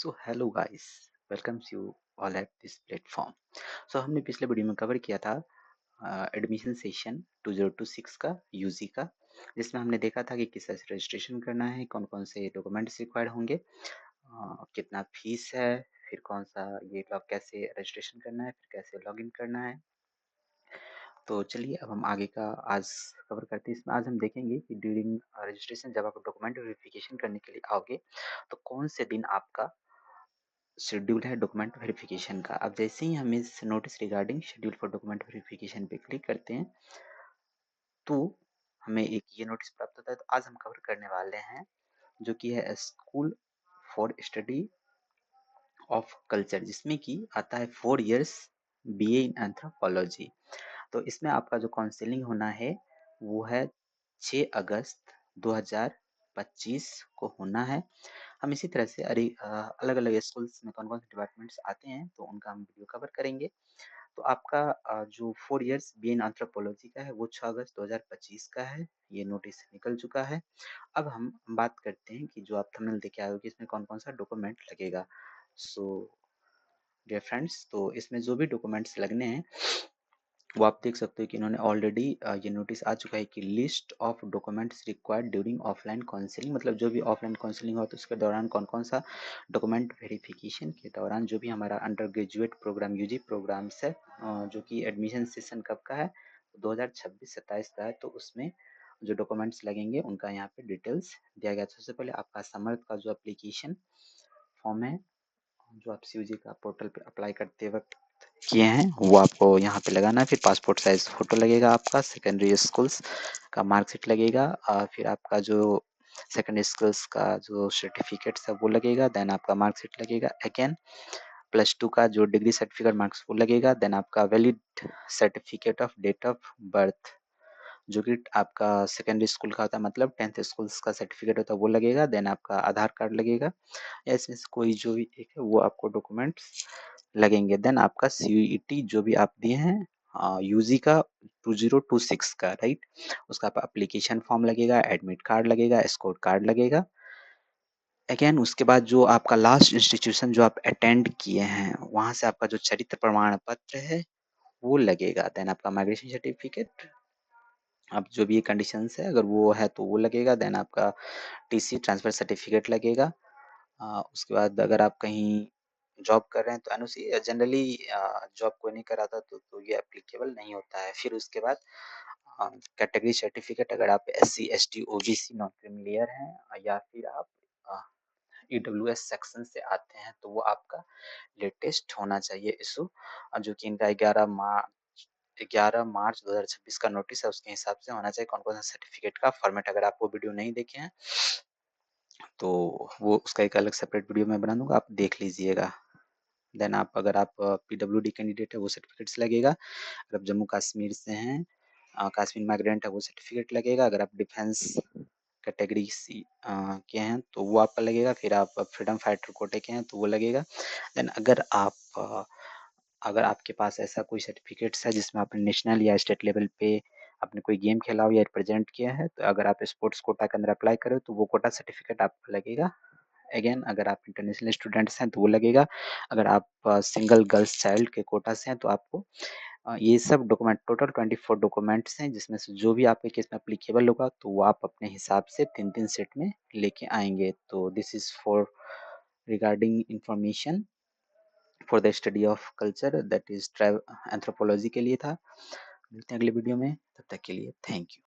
So hello guys, welcomes you all at this platform. So हमने पिछले video में cover किया था एडमिशन सेशन 2026 का यूजी का, जिसमें हमने देखा था कि किस तरह से रजिस्ट्रेशन करना है, कौन कौन से डॉक्यूमेंट्स रिक्वायर्ड होंगे, कितना फीस है, फिर कौन सा ये लॉग कैसे रजिस्ट्रेशन करना है, फिर कैसे लॉगिन करना है। तो चलिए अब हम आगे का आज कवर करते हैं। इसमें आज हम देखेंगे कि ड्यूरिंग रजिस्ट्रेशन जब आप डॉक्यूमेंट वेरिफिकेशन करने के लिए आओगे तो कौन से दिन आपका शेड्यूल है डॉक्यूमेंट वेरिफिकेशन का। अब जैसे ही हम इस notice regarding schedule for document verification पे क्लिक करते हैं तो हमें एक ये नोटिस प्राप्त होता है। तो आज हम कवर करने वाले हैं जो कि है school for study of culture, जिसमें कि आता है 4 इयर्स बीए इन एंथ्रोपोलॉजी। तो इसमें आपका जो काउंसलिंग होना है वो है 6 अगस्त 2025 को होना है। हम इसी तरह से अलग अलग स्कूल्स में कौन कौन से डिपार्टमेंट्स आते हैं तो उनका हम वीडियो कवर करेंगे। तो आपका जो 4 इयर्स बी इन एंथ्रोपोलॉजी का है वो 6 अगस्त 2025 का है। ये नोटिस निकल चुका है। अब हम बात करते हैं कि जो आप थंबनेल देख के आए हो कि इसमें कौन कौन सा डॉक्यूमेंट लगेगा। सो डियर फ्रेंड्स, तो इसमें जो भी डॉक्यूमेंट्स लगने हैं वो आप देख सकते हो कि इन्होंने ऑलरेडी ये नोटिस आ चुका है कि list of documents required during offline counselling, मतलब जो भी ऑफलाइन काउंसलिंग हो तो उसके दौरान कौन कौन सा डॉक्यूमेंट वेरिफिकेशन के दौरान जो भी हमारा undergraduate program UG programs है, जो कि एडमिशन सेशन कब का है 2026-27 का है, तो उसमें जो डॉक्यूमेंट्स लगेंगे उनका यहाँ पे डिटेल्स दिया गया है। सबसे पहले आपका समर्थ का जो एप्लीकेशन फॉर्म है जो आप सीयूजी का पोर्टल पे अप्लाई करते वक्त किए हैं वो आपको यहाँ पे लगाना है। फिर पासपोर्ट साइज फोटो लगेगा, आपका सेकेंडरी स्कूल्स का मार्कशीट लगेगा, फिर आपका जो सेकेंडरी स्कूल्स का जो सर्टिफिकेट्स है वो लगेगा, देन आपका मार्कशीट लगेगा, अगेन +2 का जो डिग्री सर्टिफिकेट मार्क्स वो लगेगा, देन आपका valid certificate of date of birth जो कि आपका सेकेंडरी स्कूल का होता है, मतलब 10th स्कूल्स का सर्टिफिकेट होता है वो लगेगा, देन आपका आधार कार्ड लगेगा या इसमें से कोई जो भी एक है वो आपको डॉक्यूमेंट्स लगेंगे। देन आपका सीयूईटी जो भी आप दिए हैं यूजी का 2026 का, राइट, उसका एप्लीकेशन फॉर्म लगेगा, एडमिट कार्ड लगेगा, स्कोर कार्ड लगेगा। अगेन उसके बाद जो आपका लास्ट इंस्टीट्यूशन जो आप अटेंड किए हैं वहां से आपका जो चरित्र प्रमाण पत्र है वो लगेगा। देन आपका माइग्रेशन सर्टिफिकेट, अब जो भी कंडीशंस है अगर वो है तो वो लगेगा। देन आपका टीसी ट्रांसफर सर्टिफिकेट लगेगा। उसके बाद अगर आप कहीं जॉब कर रहे हैं तो एनओसी जनरली जॉब कोई नहीं कराता तो ये एप्लीकेबल नहीं होता है। फिर उसके बाद कैटेगरी सर्टिफिकेट अगर आप SC ST OBC non creamy layer हैं या फिर आप ईडब्ल्यूएस सेक्शन से आते हैं तो वो आपका लेटेस्ट होना चाहिए इशू, जो कि इनका 11 मार्च 2026 का नोटिस है उसके हिसाब से होना चाहिए। कौन कौन सा सर्टिफिकेट का फॉर्मेट अगर आप वो वीडियो नहीं देखे हैं तो वो उसका एक अलग सेपरेट वीडियो मैं बना दूंगा, आप देख लीजिएगा। देन आप अगर आप पीडब्ल्यूडी कैंडिडेट है वो सर्टिफिकेट्स लगेगा। अगर आप जम्मू कश्मीर से हैं, कश्मीर माइग्रेंट है वो सर्टिफिकेट लगेगा। अगर आप डिफेंस कैटेगरी सी के हैं तो वो आपका लगेगा। फिर आप फ्रीडम फाइटर कोटे के हैं तो वो लगेगा। देन अगर आपके पास ऐसा कोई सर्टिफिकेट्स है जिसमें आपने नेशनल या स्टेट लेवल पे आपने कोई गेम खेला हो या रिप्रेजेंट किया है तो अगर आप स्पोर्ट्स कोटा के अंदर अप्लाई करो तो वो कोटा सर्टिफिकेट आपको लगेगा। अगेन अगर आप इंटरनेशनल स्टूडेंट्स हैं तो वो लगेगा। अगर आप सिंगल गर्ल्स चाइल्ड के कोटा से हैं तो आपको ये सब डॉक्यूमेंट टोटल 24 डॉक्यूमेंट्स हैं जिसमें से जो भी आपके केस में एप्लीकेबल होगा तो वो आप अपने हिसाब से 3-3 सेट में लेके आएंगे। तो this is for regarding information for the study of culture, that is anthropology के लिए था। मिलते हैं अगले वीडियो में, तब तक के लिए थैंक यू।